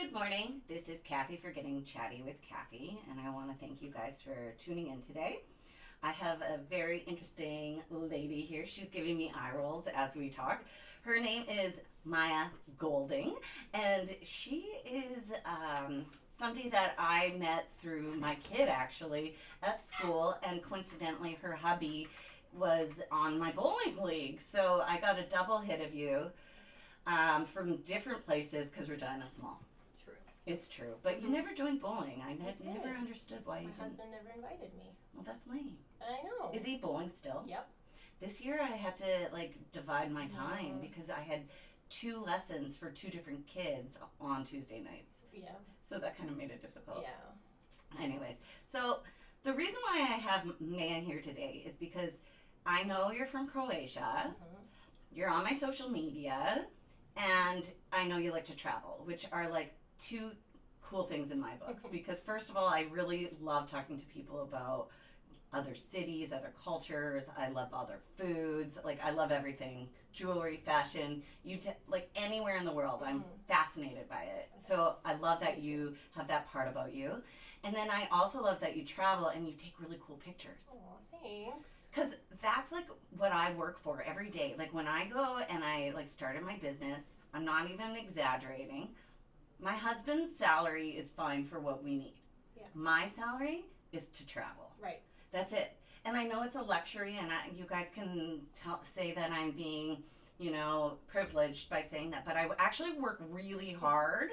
Good morning. This is Kathy for Getting Chatty with Kathy, and I want to thank you guys for tuning in today. I have a very interesting lady here. She's giving me eye rolls as we talk. Her name is Maya Golding, and she is somebody that I met through my kid actually at school, and coincidentally, her hubby was on my bowling league. So I got a double hit of you from different places because Regina's small. True. It's true. But you never joined bowling. I never understood why you My didn't. husband never invited me. Well, that's lame. I know. Is he bowling still? Yep. This year I had to divide my time because I had 2 lessons for 2 different kids on Tuesday nights. Yeah. So that kind of made it difficult. Yeah. Anyways, so the reason why I have Maya here today is because I know you're from Croatia. You're on my social media, and I know you like to travel, which are 2 cool things in my books. Because first of all, I really love talking to people about other cities, other cultures. I love other foods. I love everything. Jewelry, fashion, anywhere in the world. I'm fascinated by it. So I love that you have that part about you. And then I also love that you travel and you take really cool pictures. Oh, thanks. Because that's what I work for every day. When I go and I started my business, I'm not even exaggerating. My husband's salary is fine for what we need. Yeah. My salary is to travel. Right. That's it. And I know it's a luxury, and you guys can say that I'm being, privileged by saying that. But I actually work really hard,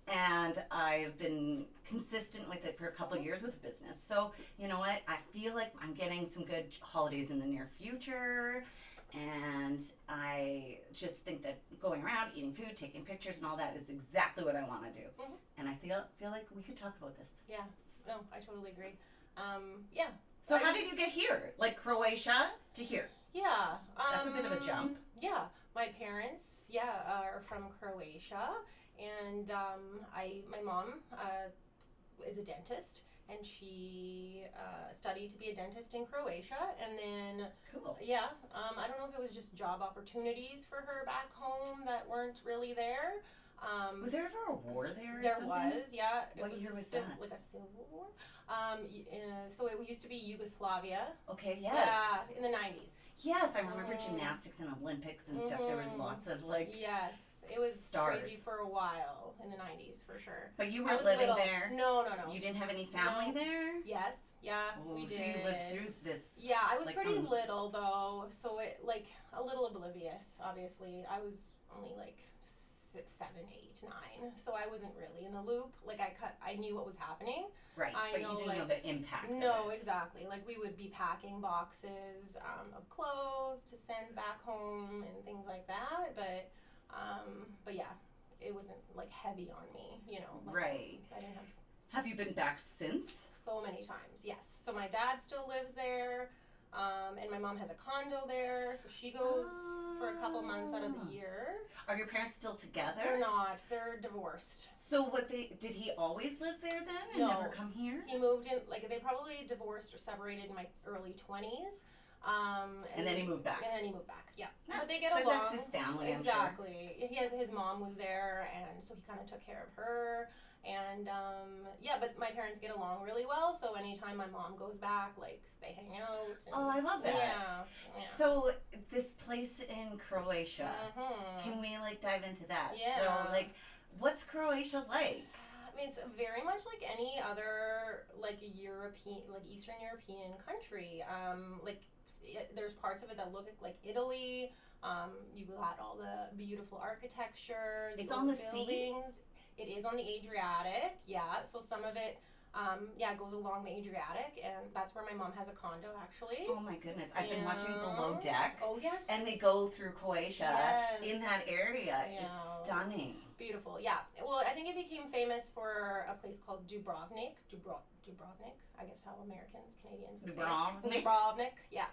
and I've been consistent with it for a couple of years with business. So, you know what? I feel like I'm getting some good holidays in the near future. And I just think that going around, eating food, taking pictures, and all that is exactly what I want to do. Mm-hmm. And I feel like we could talk about this. Yeah. No, I totally agree. Yeah. So how did you get here? Croatia to here? Yeah. That's a bit of a jump. Yeah. My parents, are from Croatia, and my mom is a dentist, and she studied to be a dentist in Croatia, and then Cool. yeah, I don't know if it was just job opportunities for her back home that weren't really there. Was there ever a war there? Or There something? was, yeah. What year was that? Like a civil war. So it used to be Yugoslavia. Okay. Yes. Yeah, in the 90s. Yes, I remember gymnastics and Olympics and stuff. There was lots of Yes, it was stars. crazy for a while in the 90s for sure. But you I weren't was living little. there. No. You didn't have any family No. there. Yes, yeah, Oh, we did. so you lived through this. Yeah, I was pretty from... little though, so it a little oblivious. Obviously, I was only 6, 7, 8, 9, so I wasn't really in the loop. I knew what was happening. Right, but you didn't know the impact. No, of it. exactly. We would be packing boxes of clothes to send back home and things like that. But yeah, it wasn't heavy on me. Right. I didn't Have you been back since? so many times. Yes. So my dad still lives there. And my mom has a condo there, so she goes for a couple months out of the year. Are your parents still together? They're not. They're divorced. So did he always live there then and No. never come here? He moved in, they probably divorced or separated in my early 20s. And then he moved back. And then he moved back, yeah. Yeah, But they get but along. that's his family, I'm exactly. His mom was there, and so he kind of took care of her. And yeah, but my parents get along really well. So anytime my mom goes back, they hang out. And, Oh, I love that. Yeah. So this place in Croatia, can we dive into that? Yeah. So what's Croatia like? I mean, it's very much like any other European, Eastern European country. There's parts of it that look like Italy. You got all the beautiful architecture. It's on the buildings. It is on the Adriatic, yeah. So some of it, goes along the Adriatic, and that's where my mom has a condo, actually. Oh my goodness, I've been watching Below Deck. Oh yes. And they go through Croatia in that area. Yeah. It's stunning. Beautiful, yeah. Well, I think it became famous for a place called Dubrovnik. Dubrovnik, I guess how Americans, Canadians would say it. Dubrovnik, yeah.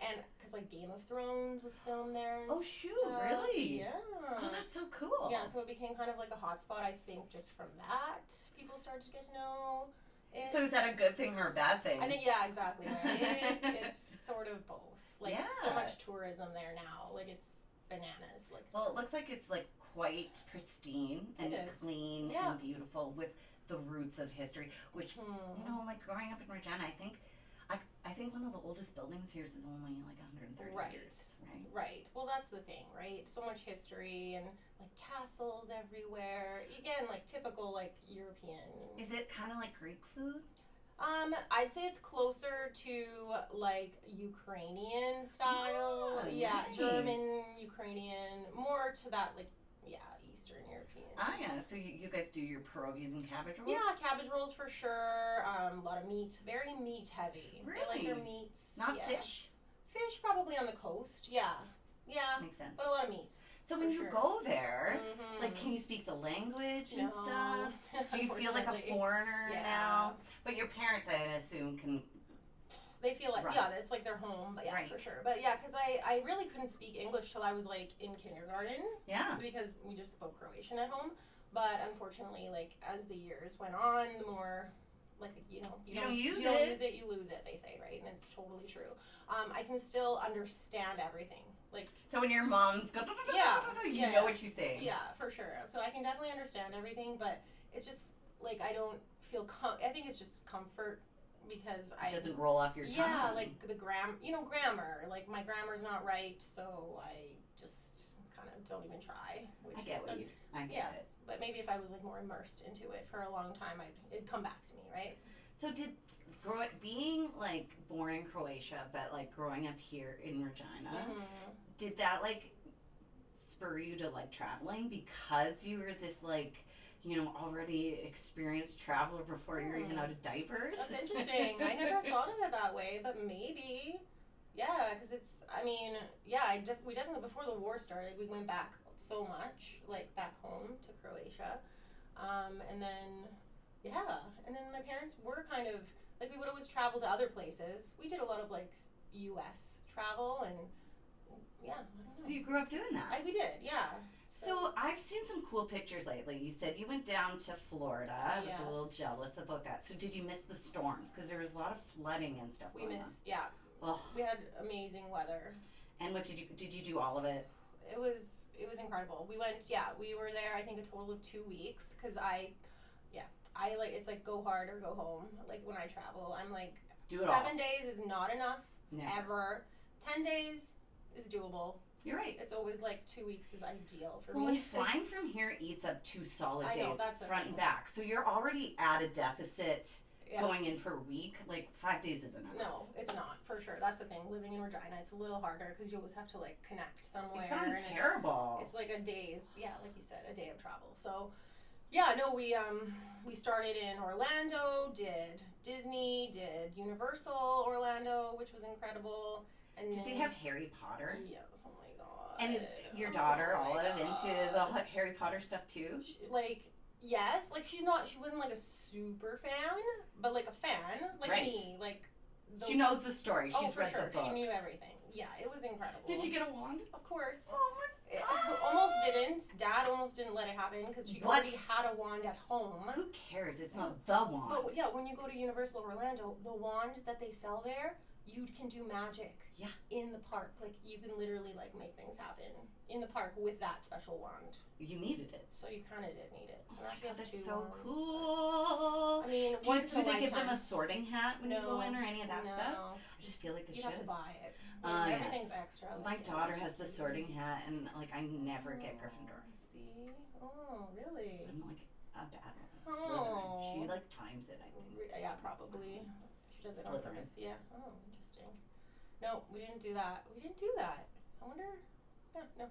And because Game of Thrones was filmed there. Oh shoot, really? Yeah. Oh, that's so cool. Yeah, so it became kind of a hotspot, I think, just from that. People started to get to know it. So is that a good thing or a bad thing? I think, yeah, exactly. Right? It's sort of both. So Yeah. much tourism there now. bananas. Like, Well, it looks like it's like quite pristine and It is. clean Yeah. and beautiful with the roots of history. Which you know, like growing up in Regina, I think one of the oldest buildings here is only like 130 Right. years, right? Right. Well, that's the thing, right? So much history and like castles everywhere. Again, like typical like European. Is it kind of like Greek food? I'd say it's closer to like Ukrainian style. Ah, Yeah, nice. German, Ukrainian, more to that like Eastern European. Ah, yeah. So you guys do your pierogies and cabbage rolls? Yeah, cabbage rolls for sure. A lot of meat, very meat heavy. They like their Really? meats. Not yeah. fish? Fish probably on the coast. Yeah, yeah, Makes sense. but a lot of meat. So when for you sure. go there, Mhm. like, can you speak the language and No. stuff? Do you feel like a Unfortunately. foreigner Yeah. now? But your parents, I assume, can. They feel like, Right. yeah, it's like their home, but yeah, Right. for sure. But yeah, because I really couldn't speak English till I was like in kindergarten Yeah. because we just spoke Croatian at home. But unfortunately, like as the years went on, the more like you don't use you don't it. use it, you lose it. They say, right, and it's totally true. I can still understand everything, like So when your mom's go, Yeah. you Yeah. know what she's saying. yeah, for sure. So I can definitely understand everything, but it's just like I don't feel I think it's just comfort because It doesn't roll off your tongue. Yeah, like the grammar. Like my grammar's not right, so I just kind of don't even try. Which I get is what you. I get yeah. it. But maybe if I was like more immersed into it for a long time, it'd come back to me, right? So being like born in Croatia, but like growing up here in Regina, did that like spur you to like traveling because you were this like, you know, already experienced traveler before you were even out of diapers? That's interesting. I never thought of it that way, but maybe, yeah, because it's. I mean, yeah, we definitely before the war started, we went back so much, like back home to Croatia, and then my parents were kind of like we would always travel to other places. We did a lot of like U.S. travel and yeah, I don't know. So you grew up doing that. We did, yeah. So I've seen some cool pictures lately. You said you went down to Florida. I was a little Yes. jealous about that. So did you miss the storms? Because there was a lot of flooding and stuff We going missed, yeah. on. Oh, We had amazing weather. and what did you do all of it? It was incredible. We went, we were there I think a total of 2 weeks because I like it's like go hard or go home. Like when I travel, I'm like Do it all. 7 days is not enough Never. ever. 10 days is doable. You're right. It's always like 2 weeks is ideal for Well, me. and flying from here eats up 2 solid I days, know, that's the front thing. and back. So you're already at a deficit Yeah. going in for a week. Like 5 days isn't enough. No, it's not for sure. That's the thing. Living in Regina, it's a little harder because you always have to like connect somewhere. It's gotten and terrible. It's like a day's, like you said, a day of travel. So, yeah, no, we started in Orlando, did Disney, did Universal Orlando, which was incredible. And Did then, they have Harry Potter? Yes, oh my god. And is your Oh daughter my Olive God. into the Harry Potter stuff too? Like, yes, like she wasn't like a super fan, but like a fan, like Right. me, like. She knows the story. She's for read sure. the books. She knew everything. Yeah, it was incredible. Did she get a wand? Of course. Oh It almost didn't. Dad almost didn't let it happen because she What? already had a wand at home. Who cares? It's not the wand. But yeah, when you go to Universal Orlando, the wand that they sell there, you can do magic. Yeah. In the park, like you can literally like make things happen in the park with that special wand. You needed it. So you kind of did need it. So Oh now my she God, has that's 2 so wands. cool. I mean, Do once in a they give them a lifetime. sorting hat when you go in or any of that No. stuff? I just feel like they You should. have to buy it. Yes. Everything's extra. My like, daughter just has the easy. sorting hat, and like I never get Gryffindor. See? Oh, really? I'm like a bad one. Oh. Slytherin. She like times it. I think. Yeah, probably. She does it on Slytherin. purpose. Yeah. Oh, interesting. No, we didn't do that. I wonder. Yeah, no.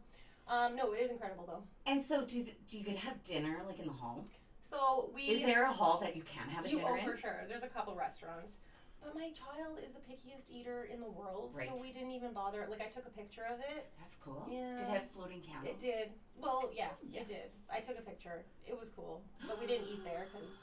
No, it is incredible though. And so, do you get to have dinner like in the hall? So we. Is there a hall that you can have a dinner in? for sure. There's a couple restaurants. But my child is the pickiest eater in the world, Right. so we didn't even bother. Like, I took a picture of it. That's cool. Yeah. Did it have floating candles? It did. Well, yeah, Yeah. it did. I took a picture. It was cool. But we didn't eat there because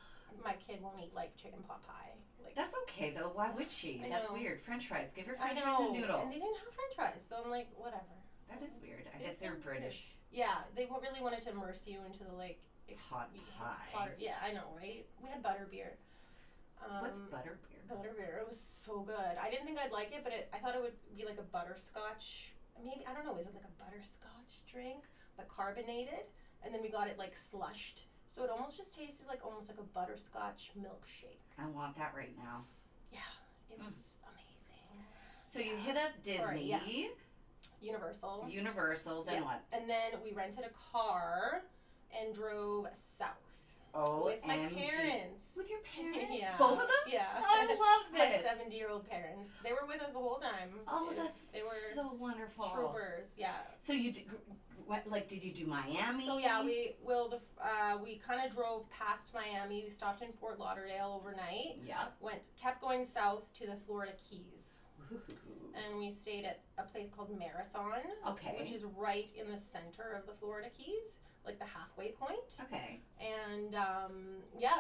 my kid won't eat, like, chicken pot pie. Like, That's okay though. Why would she? I That's know. weird. French fries. Give her I French fries know. and noodles. And they didn't have french fries, so I'm like, whatever. That is weird. I It's guess they're so weird. British. Yeah, they really wanted to immerse you into the, like... Pot pie. Butter, yeah, I know, right? We had butterbeer. What's butterbeer? Butterbeer. It was so good. I didn't think I'd like it, but I thought it would be like a butterscotch maybe, I don't know, is it like a butterscotch drink, but carbonated? And then we got it like slushed. So it almost just tasted like almost like a butterscotch milkshake. I want that right now. Yeah, it was amazing. So you hit up Disney, Universal, then what? And then we rented a car and drove south. Oh, with my parents. With your parents? Yeah. Both of them? Yeah. I love this. My 70-year-old parents. They were with us the whole time. Oh, that's they were so wonderful. Troopers, yeah. So you did, did you do Miami? So yeah, we kind of drove past Miami. We stopped in Fort Lauderdale overnight. Yep. Kept going south to the Florida Keys. And we stayed at a place called Marathon. Okay. Which is right in the center of the Florida Keys, like the halfway point. Okay. And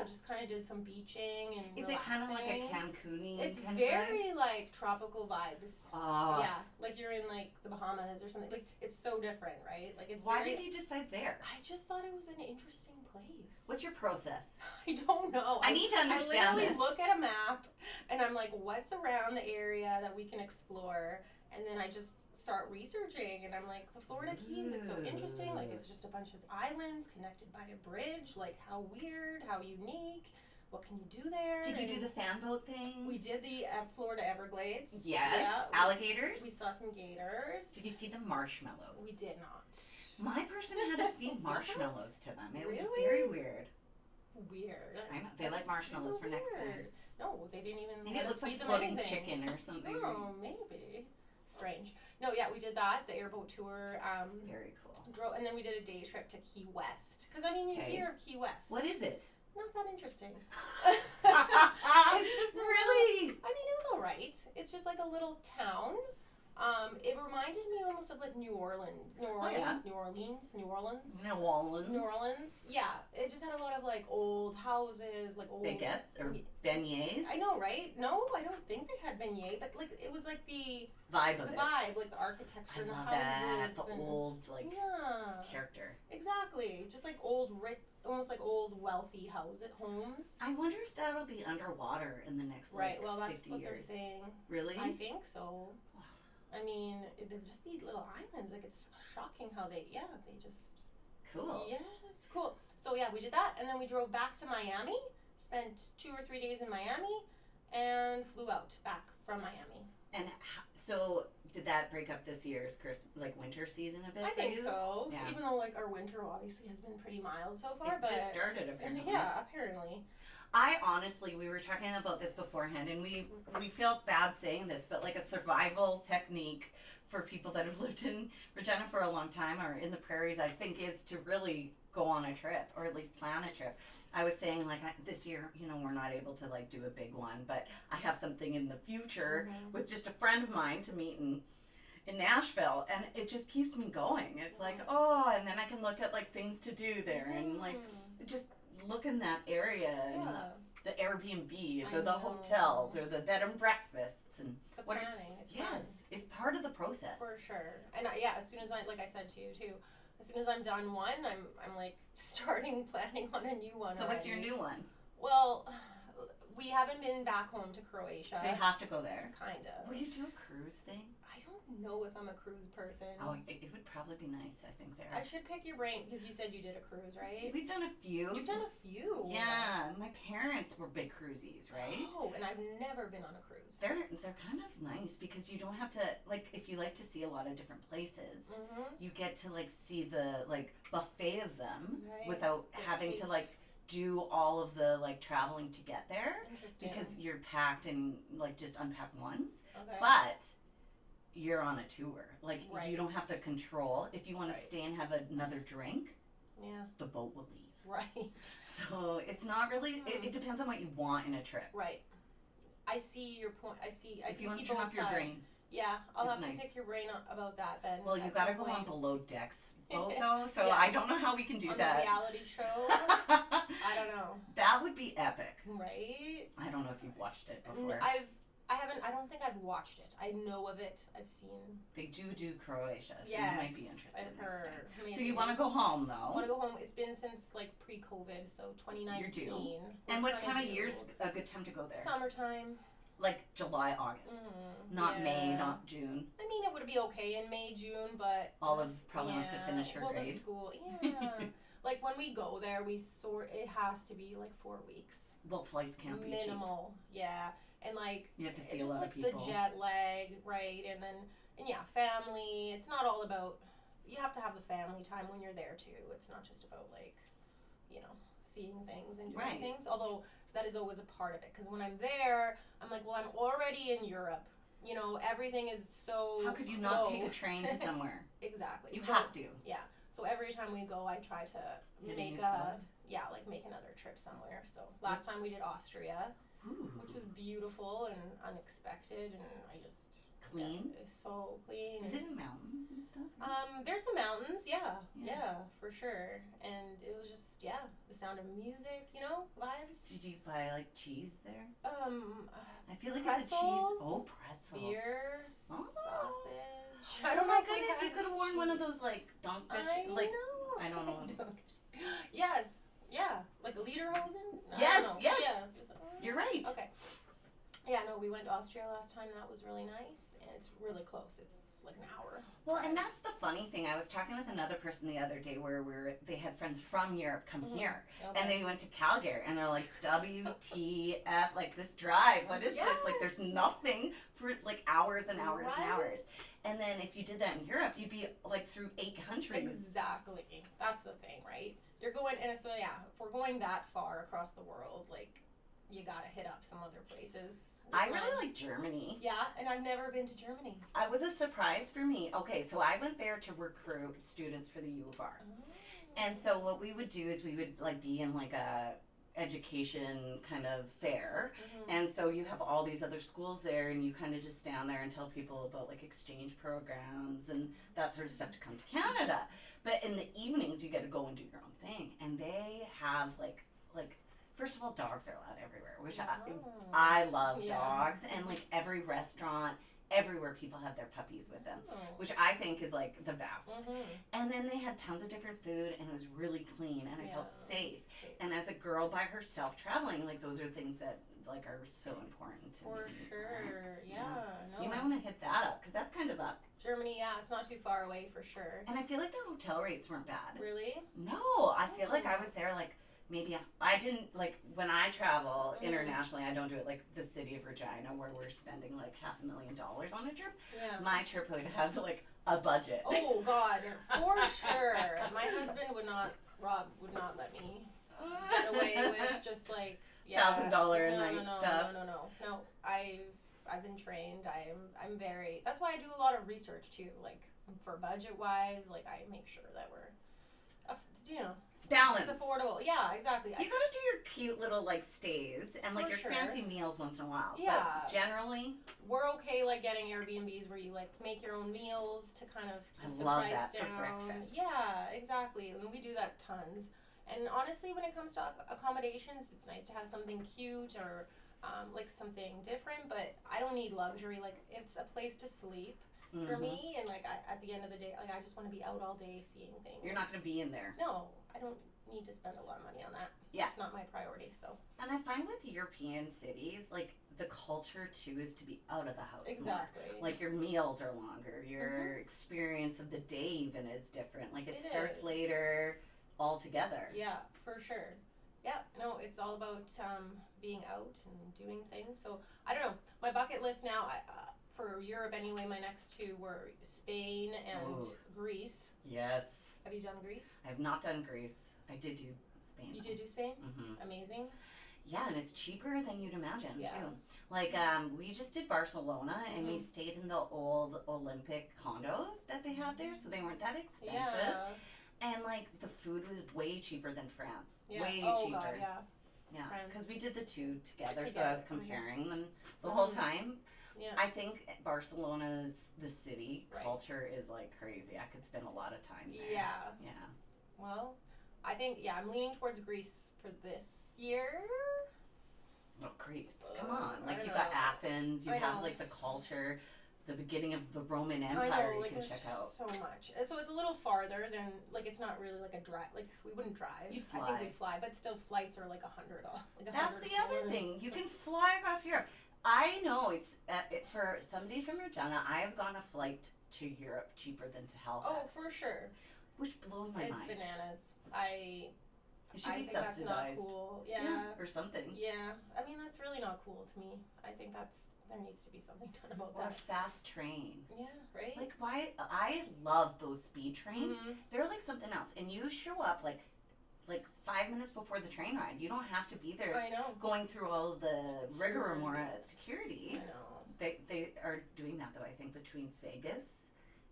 just kind of did some beaching and Is relaxing. it kind of like a Cancun-y It's kind very like tropical vibes. Oh. Yeah, like you're in like the Bahamas or something. Like it's so different, right? Like it's. Why did you decide there? I just thought it was an interesting place. What's your process? I don't know. I need to understand I literally this. look at a map and I'm like, what's around the area that we can explore? And then I just start researching and I'm like, the Florida Keys, it's so interesting. Like it's just a bunch of islands connected by a bridge. Like how weird, how unique. What can you do there? Did you do the fan boat thing? We did the Florida Everglades. Yes. Yeah, Alligators? We saw some gators. Did you feed them marshmallows? We did not. My person had us feed marshmallows to them. It was Really? very weird. Weird. I know. They like marshmallows super for next time. weird. No, they didn't even Maybe let it us looks like feed them floating anything. chicken or something. Oh, maybe. Strange. No, yeah, we did that. The airboat tour. Very cool. And then we did a day trip to Key West. Because, I mean, you Okay. hear of Key West. What is it? Not that interesting. It's just really. I mean, it was all right. It's just like a little town. It reminded me almost of like New Orleans. Yeah. New Orleans. New Orleans. Yeah, it just had a lot of like old houses, like old Baguettes or beignets. I know, right? No, I don't think they had beignet, but like it was like the Vibe of it. vibe, like the architecture I and the love houses. that. The and, old yeah, character. exactly. Just like old, rich, almost like old wealthy homes. I wonder if that'll be underwater in the next Right. Well, that's 50 what years. they're saying. Really? I think so. I mean, they're just these little islands. Like it's shocking how they just. Cool. Yeah, it's cool. So yeah, we did that, and then we drove back to Miami. Spent 2 or 3 days in Miami, and flew out back from Miami. And so, did that break up this year's winter season a bit? I for think you? so. Yeah. Even though like our winter obviously has been pretty mild so far, It but just started apparently. yeah, apparently. I honestly, we were talking about this beforehand, and we feel bad saying this, but like a survival technique for people that have lived in Regina for a long time or in the prairies, I think, is to really go on a trip or at least plan a trip. I was saying this year, we're not able to do a big one, but I have something in the future with just a friend of mine to meet in Nashville, and it just keeps me going. It's like, and then I can look at things to do there and just look in that area and the Airbnbs or the hotels or the bed and breakfasts and the planning. It's fun. It's part of the process. For sure. And as soon as like I said to you too, as soon as I'm done one, I'm like starting planning on a new one. So what's your new one? Well, we haven't been back home to Croatia. So you have to go there. Kind of. Will you do a cruise thing? I don't know if I'm a cruise person. Oh, it would probably be nice, I think, there. I should pick your brain because you said you did a cruise, right? We've done a few. You've done a few. Yeah, my parents were big cruisies, right? Oh, and I've never been on a cruise. They're kind of nice because you don't have to if you like to see a lot of different places, you get to see the buffet of them without having to do all of the traveling to get there. Interesting. Because you're packed and just unpack once. Okay. But you're on a tour. You don't Right. have to control. If you want to stay and have another drink, Yeah. the boat will leave. Right. So it's not really. It depends on what you want in a trip. Right. I see your point. I If can you want see to turn both off your sides. brain. Yeah, I'll It's have nice. to pick your brain about that then. Well, you at got to some go on point. below decks boat though, so Yeah. I don't know how we can do On that. the reality show. I don't know. That would be epic. Right? I don't know if you've watched it before. I don't think I've watched it. I know of it. I've seen. They do Croatia, so Yes, you might be interested. I've next heard. time. Maybe. So you want to go home though? I want to go home. It's been since pre-COVID, so 2019. You're due. And what time of year's a good time to go there? Summertime. like July, August. Not May, not June. I mean, it would be okay in May, June, but Olive probably wants to finish her grade. The school, yeah. Like when we go there, it has to be like 4 weeks. Well, flights can't be minimal, yeah. And like you have to see a lot of people. The jet lag, right? And family. It's not all about. You have to have the family time when you're there too. It's not just about like, seeing things and doing things. Although that is always a part of it. Because when I'm there, I'm like, well, I'm already in Europe. Everything is so. How could you close. not take a train to somewhere? Exactly. You have to. Yeah. So every time we go, I try to make another trip somewhere. So last time we did Austria, which was beautiful and unexpected, and I just clean. It's so clean. Is it in mountains and stuff? There's some mountains, yeah, for sure. And it was just the sound of music, vibes. Did you buy like cheese there? I feel like pretzels, it's a cheese. Oh, pretzels. Beer, sausage. I Oh don't my know goodness! You could have worn one of those like donkish, like know. I don't know. Yes, yeah, like a lederhosen. Yes. Yeah. You're right. Okay. Yeah, no, we went to Austria last time. That was really nice, and it's really close. It's like an hour. Well, and that's the funny thing. I was talking with another person the other day where they had friends from Europe come here, and they went to Calgary, and they're like, WTF, like this drive, what is this? Like there's nothing for like hours and hours and hours. And then if you did that in Europe, you'd be like through 8 countries. Exactly. That's the thing, right? You're going, and so if we're going that far across the world, like you gotta hit up some other places. I really like Germany. Yeah, and I've never been to Germany. It was a surprise for me. Okay, so I went there to recruit students for the U of R. And so what we would do is we would like be in like a education kind of fair. And so you have all these other schools there, and you kind of just stand there and tell people about like exchange programs and that sort of stuff to come to Canada. But in the evenings you get to go and do your own thing. And they have like first of all, dogs are allowed everywhere, which I love dogs. And like every restaurant, everywhere people have their puppies with them, which I think is like the best. And then they had tons of different food, and it was really clean, and I felt safe. And as a girl by herself traveling, like those are things that like are so important to me. For sure, no. You might want to hit that up because that's kind of up. Germany, it's not too far away for sure. And I feel like their hotel rates weren't bad. Really? No, I feel like I was there like. Maybe I didn't, like, when I travel internationally, I don't do it like the city of Regina where we're spending like $500,000 on a trip. Yeah. My trip would have like a budget. Oh, God, for sure. My husband Rob would not let me get away with just like, $1,000 a night stuff. No, I've been trained. I'm very, that's why I do a lot of research too, like for budget wise, like I make sure that we're, balance. It's affordable. Yeah, exactly. You gotta do your cute little like stays and like your fancy meals once in a while. Yeah. But generally, we're okay like getting Airbnbs where you like make your own meals to kind of keep the love price that down. for breakfast. Yeah, exactly. And we do that tons. And honestly, when it comes to accommodations, it's nice to have something cute or like something different. But I don't need luxury. Like it's a place to sleep. For me, and like at the end of the day, like I just want to be out all day seeing things. You're not going to be in there. No, I don't need to spend a lot of money on that. Yeah, it's not my priority. So. And I find with European cities, like the culture too is to be out of the house. Exactly. More. Like your meals are longer. Your experience of the day even is different. Like it starts later altogether. Yeah, for sure. Yeah, no, it's all about being out and doing things. So I don't know. My bucket list now. For Europe anyway, my next two were Spain and Greece. Yes. Have you done Greece? I have not done Greece. I did do Spain. You did do Spain? Amazing. Yeah, and it's cheaper than you'd imagine too. Like we just did Barcelona and we stayed in the old Olympic condos that they have there, so they weren't that expensive. Yeah. And like the food was way cheaper than France. Yeah. Way cheaper. God, yeah. Yeah, because we did the two together, so I was comparing them the whole time. Yeah. I think Barcelona's the city culture is like crazy. I could spend a lot of time there. Yeah. Yeah. Well, I think I'm leaning towards Greece for this year. Oh, Greece! Come on, like you got Athens. You have like the culture, the beginning of the Roman Empire. I know, you can check out so much. So it's a little farther than like it's not really like a drive. Like we wouldn't drive. You'd fly. I think we'd fly, but still flights are like $100. That's the other thing. You can fly across Europe. I know it's for somebody from Regina. I have gone a flight to Europe cheaper than to Halifax. Oh, for sure. Which blows my It's mind. bananas. It should I be think that's not subsidized. cool. Yeah. Or something. Yeah. I mean, that's really not cool to me. I think there needs to be something done about Or a that. fast train. Yeah, right? Like why? I love those speed trains. Mhm. They're like something else, and you show up like 5 minutes before the train ride. You don't have to be there I know. going through all of the rigmarole at I security. know. They are doing that though. I think between Vegas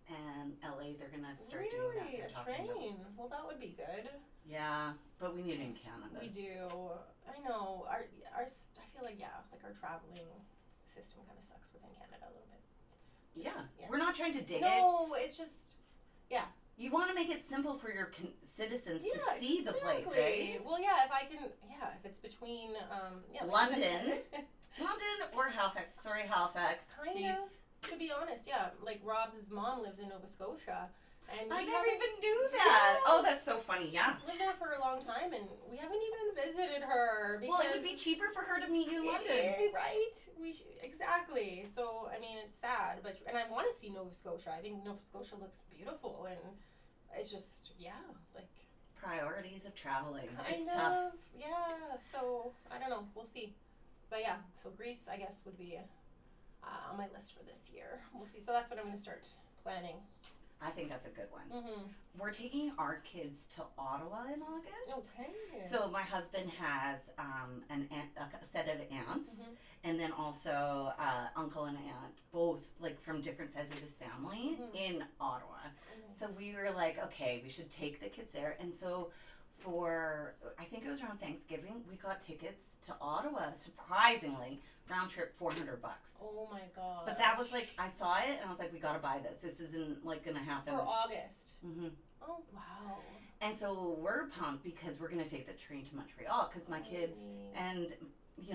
and LA, they're gonna start doing that. Really? They're A talking about- train? Well, that would be good. Yeah, but we need it in Canada. We do. I know. I feel like, yeah, like our traveling system kind of sucks within Canada a little bit. Yeah. Yeah. We're not trying to dig it. No, it's just. You want to make it simple for your citizens to Yeah, see the place, exactly. right? Well, yeah, if it's between, like London. you said- London or Halifax. Sorry, Halifax. Kind of. To be honest, yeah. Like Rob's mom lives in Nova Scotia, and I we never haven't- even knew that. Oh, Yes. that's so funny. Yeah. She's lived there for a long time, and we haven't even visited her. Because Well, it would be cheaper for her to meet you in London. right? Exactly. So I mean, it's sad, and I want to see Nova Scotia. I think Nova Scotia looks beautiful, and it's just like Priorities of traveling. kind It's of tough. yeah. So I don't know. We'll see. But yeah, so Greece, I guess, would be on my list for this year. We'll see. So that's what I'm going to start planning. I think that's a good one. Mm-hmm. We're taking our kids to Ottawa in August. Okay. So my husband has a set of aunts, Mhm. and then also uncle and aunt, both like from different sides of his family Mhm. in Ottawa. So we were like, okay, we should take the kids there. And so I think it was around Thanksgiving, we got tickets to Ottawa. Surprisingly, round trip $400. Oh my god. But that was like, I saw it and I was like, we gotta buy this. This isn't like gonna happen. for August. hmm Oh wow. And so we're pumped because we're gonna take the train to Montreal because my kids and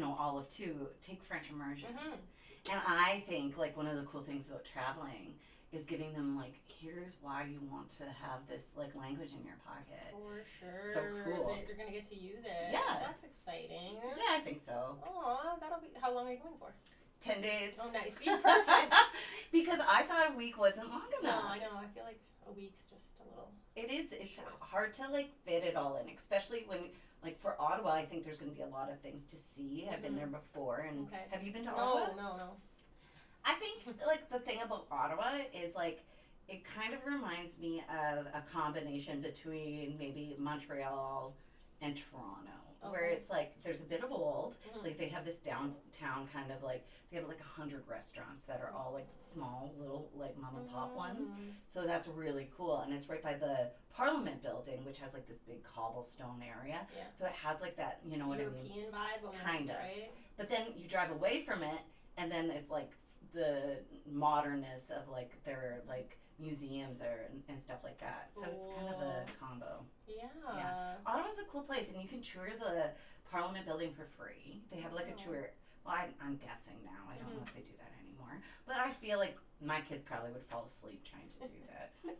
Olive too take French immersion. Mm-hmm. And I think like one of the cool things about traveling is giving them like, here's why you want to have this like language in your pocket. For sure. So cool. They're gonna get to use it. Yeah. That's exciting. Yeah, I think so. Aw, that'll be. How long are you going for? 10 days. Oh, nice. You're perfect. Because I thought a week wasn't long No, enough. I know. I feel like a week's just a little. It is. It's Short. hard to like fit it all in, especially when like for Ottawa. I think there's going to be a lot of things to see. I've been there before, and Okay. have you been to Ottawa? No. I think like the thing about Ottawa is like it kind of reminds me of a combination between maybe Montreal and Toronto, where Okay. it's like there's a bit of old. Mhm. Like they have this downtown kind of like they have like 100 restaurants that are all like small little like mom and pop ones. Mm. So that's really cool, and it's right by the Parliament building, which has like this big cobblestone area. Yeah. So it has like that, you know what I mean? European vibe, almost, Kind of. right? But then you drive away from it, and then it's like the modernness of like their like museums and stuff like that. So it's kind of a combo. Yeah. Yeah. Ottawa's a cool place, and you can tour the Parliament building for free. They have like a Oh. tour. Well, I'm guessing now. I don't know if they do that anymore. But I feel like my kids probably would fall asleep trying to do that.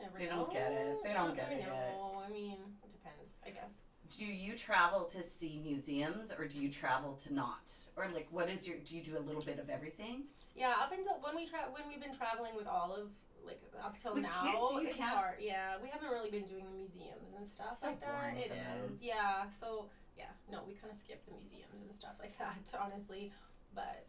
Never They know. don't get it. They don't get Never it yet. know. I mean, it depends, I guess. Do you travel to see museums, or do you travel to not? Or like, what is your? Do you do a little bit of everything? Yeah, up until when we've been traveling with Olive, like up till With now, kids, you it's can't- hard. Yeah, we haven't really been doing the museums and stuff So like that. boring It for them. is. Yeah. So yeah, no, we kind of skip the museums and stuff like that, honestly. But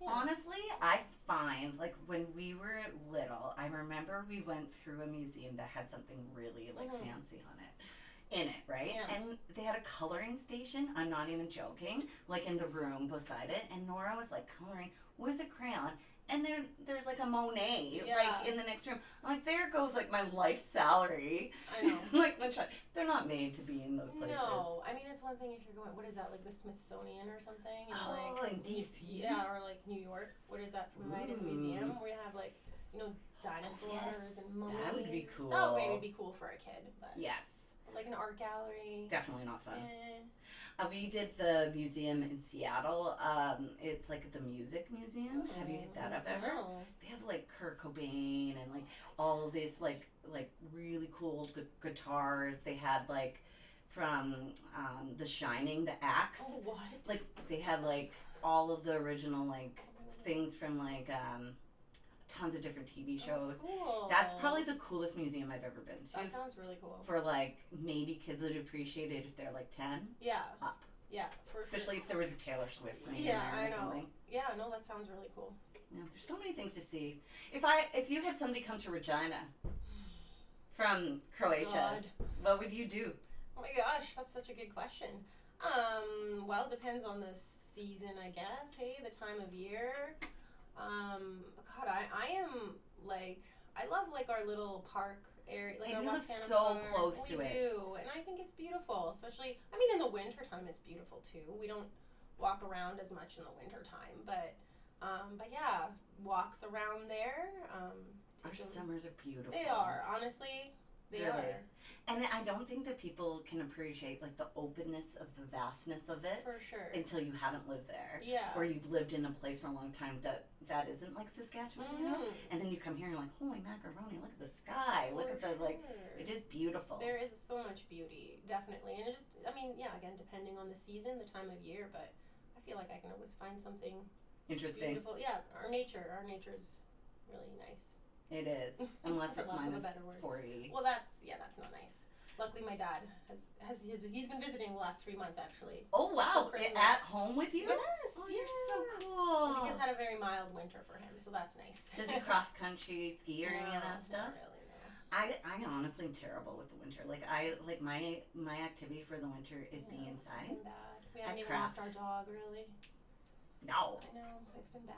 yeah. Honestly, I find like when we were little, I remember we went through a museum that had something really like Mhm. fancy on it. In it, right? Yeah. And they had a coloring station. I'm not even joking. Like in the room beside it, and Nora was like coloring with a crayon. And there's like a Monet Yeah. like in the next room. I'm like, there goes like my life salary. I know. Like my child, they're not made to be in those places. No, I mean it's one thing if you're going. What is that, like the Smithsonian or something? In Oh, like in DC? Yeah, or like New York. What is that from United Museum? Where you have like dinosaurs yes. and mummies. That would be cool. Oh, maybe it'd be cool for a kid, but Yes. like an art gallery. Definitely not fun. Eh. We did the museum in Seattle. It's like the Music Museum. Have you hit that up ever? No. They have like Kurt Cobain and like all of these like really cool guitars. They had like from The Shining, the Axe. Oh, what? Like they had like all of the original like things from like tons of different TV shows. Cool. That's probably the coolest museum I've ever been to. That sounds really cool. For like maybe kids that appreciate it if they're like 10 Yeah. up. Yeah. Especially if there was a Taylor Swift thing Yeah, in there I or know. something. Yeah, no, that sounds really cool. Yeah, there's so many things to see. If you had somebody come to Regina from Croatia, God. what would you do? Oh my gosh, that's such a good question. Well, it depends on the season, I guess. Hey, the time of year. God, I am like, I love like our little park area. Like And our you live West so Canada Park. close to we it. do, and I think it's beautiful. Especially, I mean, in the winter time, it's beautiful too. We don't walk around as much in the winter time, but yeah, walks around there. Our summers are beautiful. They are, honestly, they Really? are. And I don't think that people can appreciate like the openness of the vastness of it For sure. until you haven't lived there. Yeah. Or you've lived in a place for a long time that isn't like Saskatchewan, you know? Mhm. And then you come here and you're like, holy macaroni, look at the sky. Look For at the, like, sure. it is beautiful. There is so much beauty, definitely. And it just, I mean, yeah, again, depending on the season, the time of year, but I feel like I can always find something Interesting. beautiful. Yeah, our nature's really nice. It is. Unless For it's lack of a minus better word. 40. Well, that's not nice. Luckily, my dad he's been visiting the last 3 months, actually. Oh, wow. For Christmas. At home with you? Yes, Oh, yeah. you're so I cool. think it's had a very mild winter for him, so that's nice. Does he cross country ski or any of No, that stuff? Not really, no. I honestly am terrible with the winter. Like my activity for the winter is being Yeah, inside. It's been bad. We haven't At even left craft. our dog, really. No. I know, it's been bad.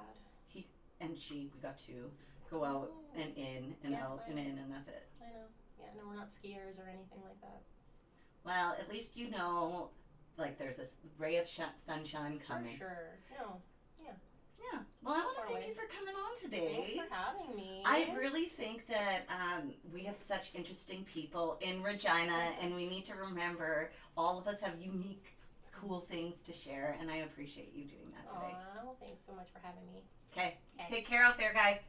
We got to go out and in and Yeah, out I and know. in and that's it. I know. Yeah, no, we're not skiers or anything like that. Well, at least you know, like there's this ray of sunshine coming. For sure. No. Yeah. Well, I want Far to thank away. you for coming on today. Thanks for having me. I really think that we have such interesting people in Regina, and we need to remember all of us have unique, cool things to share, and I appreciate you doing that today. Aw, well, thanks so much for having me. Okay. Okay. Take care out there, guys.